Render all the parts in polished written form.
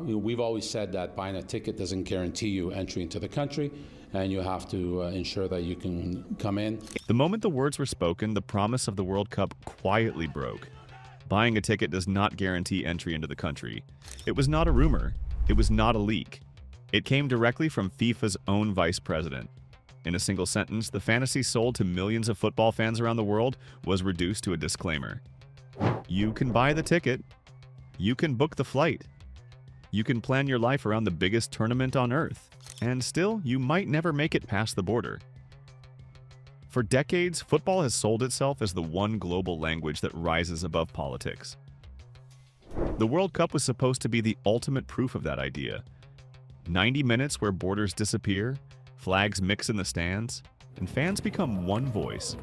we've always said that buying a ticket doesn't guarantee you entry into the country, and you have to ensure that you can come in. The moment the words were spoken, the promise of the World Cup quietly broke. Buying a ticket does not guarantee entry into the country. It was not a rumor. It was not a leak. It came directly from FIFA's own vice president. In a single sentence, the fantasy sold to millions of football fans around the world was reduced to a disclaimer. You can buy the ticket. You can book the flight. You can plan your life around the biggest tournament on earth. And still, you might never make it past the border. For decades, football has sold itself as the one global language that rises above politics. The World Cup was supposed to be the ultimate proof of that idea. 90 minutes where borders disappear, flags mix in the stands, and fans become one voice.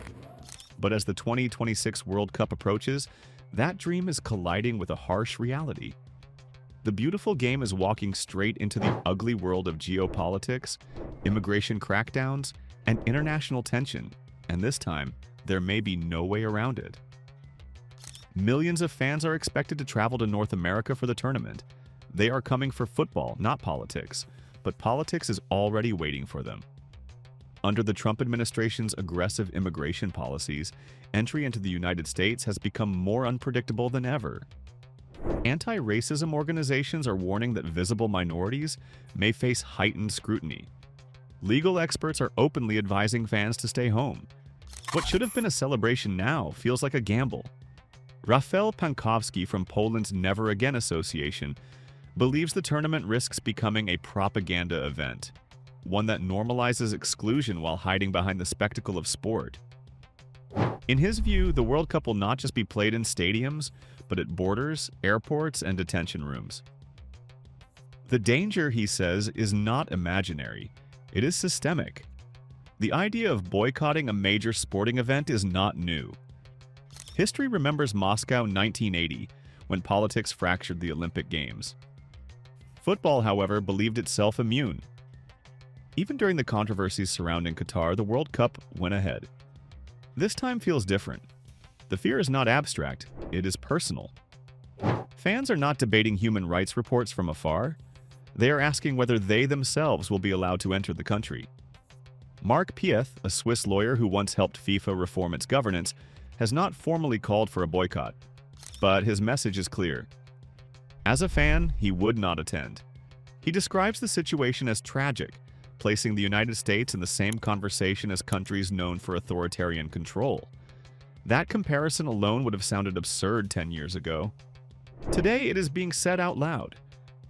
But as the 2026 World Cup approaches, that dream is colliding with a harsh reality. The beautiful game is walking straight into the ugly world of geopolitics, immigration crackdowns, and international tension, and this time, there may be no way around it. Millions of fans are expected to travel to North America for the tournament. They are coming for football, not politics, but politics is already waiting for them. Under the Trump administration's aggressive immigration policies, entry into the United States has become more unpredictable than ever. Anti-racism organizations are warning that visible minorities may face heightened scrutiny. Legal experts are openly advising fans to stay home. What should have been a celebration now feels like a gamble. Rafał Pankowski from Poland's Never Again Association believes the tournament risks becoming a propaganda event, one that normalizes exclusion while hiding behind the spectacle of sport. In his view, the World Cup will not just be played in stadiums, but at borders, airports, and detention rooms. The danger, he says, is not imaginary. It is systemic. The idea of boycotting a major sporting event is not new. History remembers Moscow 1980, when politics fractured the Olympic Games. Football, however, believed itself immune. Even during the controversies surrounding Qatar, the World Cup went ahead. This time feels different. The fear is not abstract, it is personal. Fans are not debating human rights reports from afar. They are asking whether they themselves will be allowed to enter the country. Marc Pieth, a Swiss lawyer who once helped FIFA reform its governance, has not formally called for a boycott. But his message is clear. As a fan, he would not attend. He describes the situation as tragic, placing the United States in the same conversation as countries known for authoritarian control. That comparison alone would have sounded absurd 10 years ago. Today, it is being said out loud.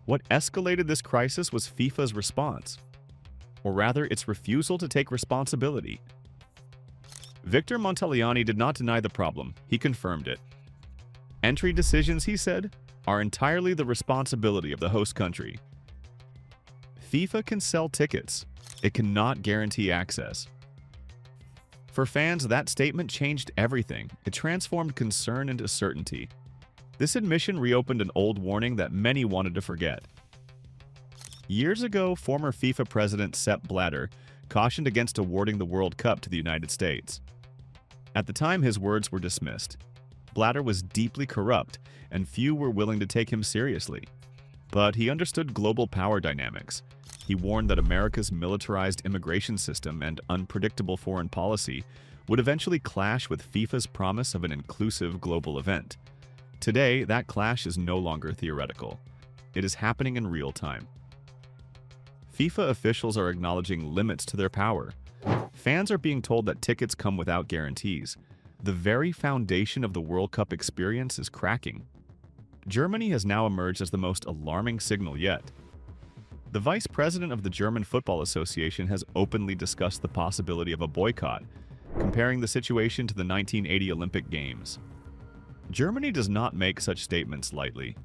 What escalated this crisis was FIFA's response, or rather, its refusal to take responsibility. Victor Montagliani did not deny the problem, he confirmed it. Entry decisions, he said, are entirely the responsibility of the host country. FIFA can sell tickets. It cannot guarantee access. For fans, that statement changed everything. It transformed concern into certainty. This admission reopened an old warning that many wanted to forget. Years ago, former FIFA president Sepp Blatter cautioned against awarding the World Cup to the United States. At the time, his words were dismissed. Blatter was deeply corrupt, and few were willing to take him seriously. But he understood global power dynamics. He warned that America's militarized immigration system and unpredictable foreign policy would eventually clash with FIFA's promise of an inclusive global event. Today, that clash is no longer theoretical. It is happening in real time. FIFA officials are acknowledging limits to their power. Fans are being told that tickets come without guarantees. The very foundation of the World Cup experience is cracking. Germany has now emerged as the most alarming signal yet. The vice president of the German Football Association has openly discussed the possibility of a boycott, comparing the situation to the 1980 Olympic Games. Germany does not make such statements lightly.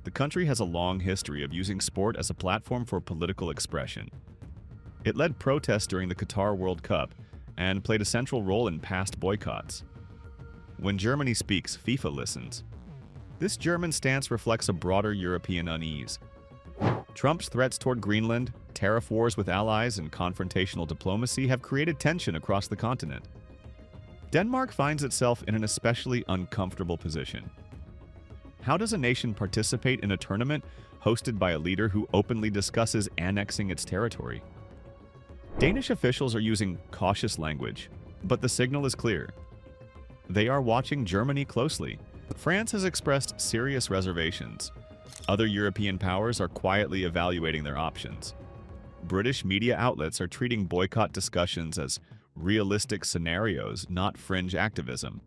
The country has a long history of using sport as a platform for political expression. It led protests during the Qatar World Cup and played a central role in past boycotts. When Germany speaks, FIFA listens. This German stance reflects a broader European unease. Trump's threats toward Greenland, tariff wars with allies, and confrontational diplomacy have created tension across the continent. Denmark finds itself in an especially uncomfortable position. How does a nation participate in a tournament hosted by a leader who openly discusses annexing its territory. Danish officials are using cautious language, but the signal is clear. They are watching Germany closely. France has expressed serious reservations. Other European powers are quietly evaluating their options. British media outlets are treating boycott discussions as realistic scenarios, not fringe activism.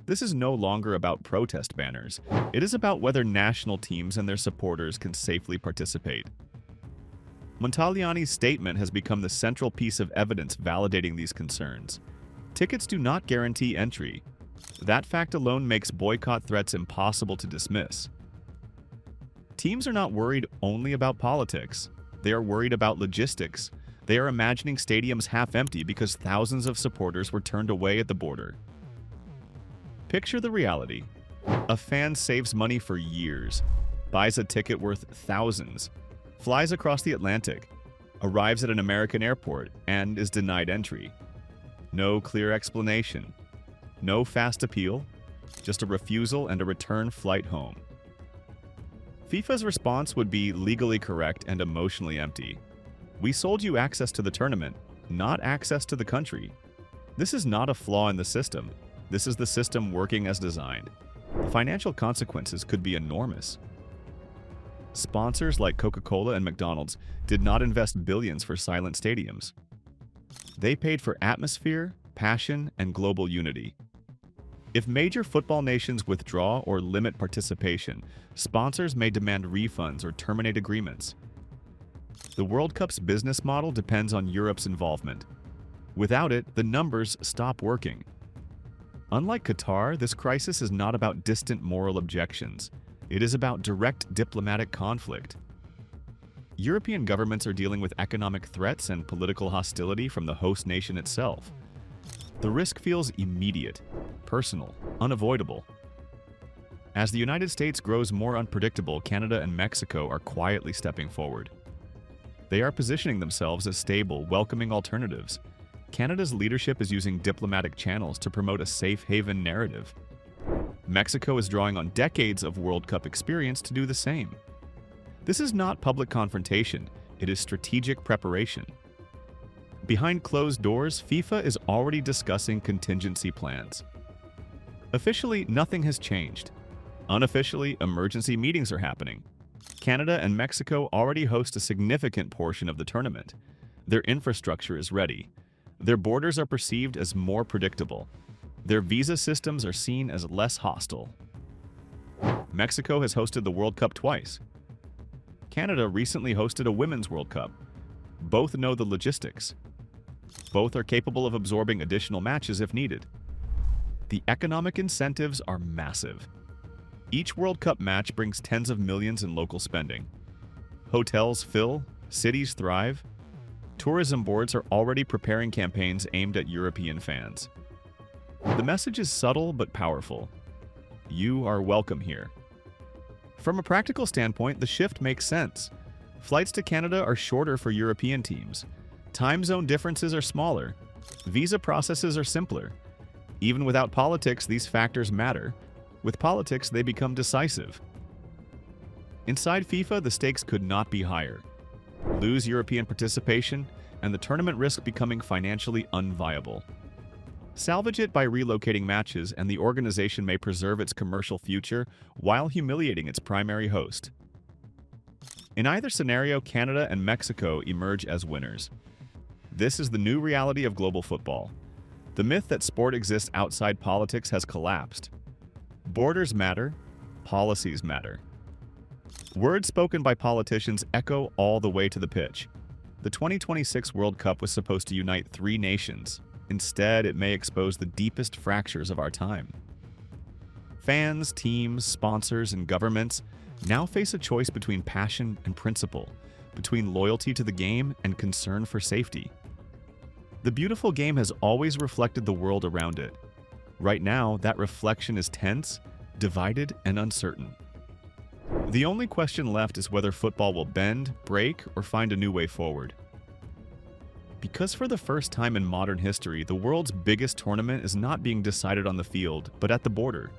This is no longer about protest banners. It is about whether national teams and their supporters can safely participate. Montagliani's statement has become the central piece of evidence validating these concerns. Tickets do not guarantee entry. That fact alone makes boycott threats impossible to dismiss. Teams are not worried only about politics. They are worried about logistics. They are imagining stadiums half empty because thousands of supporters were turned away at the border. Picture the reality. A fan saves money for years, buys a ticket worth thousands, flies across the Atlantic, arrives at an American airport, and is denied entry. No clear explanation. No fast appeal, just a refusal and a return flight home. FIFA's response would be legally correct and emotionally empty. We sold you access to the tournament, not access to the country. This is not a flaw in the system. This is the system working as designed. The financial consequences could be enormous. Sponsors like Coca-Cola and McDonald's did not invest billions for silent stadiums. They paid for atmosphere, passion, and global unity. If major football nations withdraw or limit participation, sponsors may demand refunds or terminate agreements. The World Cup's business model depends on Europe's involvement. Without it, the numbers stop working. Unlike Qatar, this crisis is not about distant moral objections. It is about direct diplomatic conflict. European governments are dealing with economic threats and political hostility from the host nation itself. The risk feels immediate, personal, unavoidable. As the United States grows more unpredictable, Canada and Mexico are quietly stepping forward. They are positioning themselves as stable, welcoming alternatives. Canada's leadership is using diplomatic channels to promote a safe haven narrative. Mexico is drawing on decades of World Cup experience to do the same. This is not public confrontation, it is strategic preparation. Behind closed doors, FIFA is already discussing contingency plans. Officially, nothing has changed. Unofficially, emergency meetings are happening. Canada and Mexico already host a significant portion of the tournament. Their infrastructure is ready. Their borders are perceived as more predictable. Their visa systems are seen as less hostile. Mexico has hosted the World Cup twice. Canada recently hosted a Women's World Cup. Both know the logistics. Both are capable of absorbing additional matches if needed. The economic incentives are massive. Each World Cup match brings tens of millions in local spending. Hotels fill, cities thrive. Tourism boards are already preparing campaigns aimed at European fans. The message is subtle but powerful. You are welcome here. From a practical standpoint, the shift makes sense. Flights to Canada are shorter for European teams. Time zone differences are smaller. Visa processes are simpler. Even without politics, these factors matter. With politics, they become decisive. Inside FIFA, the stakes could not be higher. Lose European participation, and the tournament risk becoming financially unviable. Salvage it by relocating matches, and the organization may preserve its commercial future while humiliating its primary host. In either scenario, Canada and Mexico emerge as winners. This is the new reality of global football. The myth that sport exists outside politics has collapsed. Borders matter, policies matter. Words spoken by politicians echo all the way to the pitch. The 2026 World Cup was supposed to unite 3 nations. Instead, it may expose the deepest fractures of our time. Fans, teams, sponsors, and governments now face a choice between passion and principle, between loyalty to the game and concern for safety. The beautiful game has always reflected the world around it. Right now, that reflection is tense, divided, and uncertain. The only question left is whether football will bend, break, or find a new way forward. Because for the first time in modern history, the world's biggest tournament is not being decided on the field, but at the border.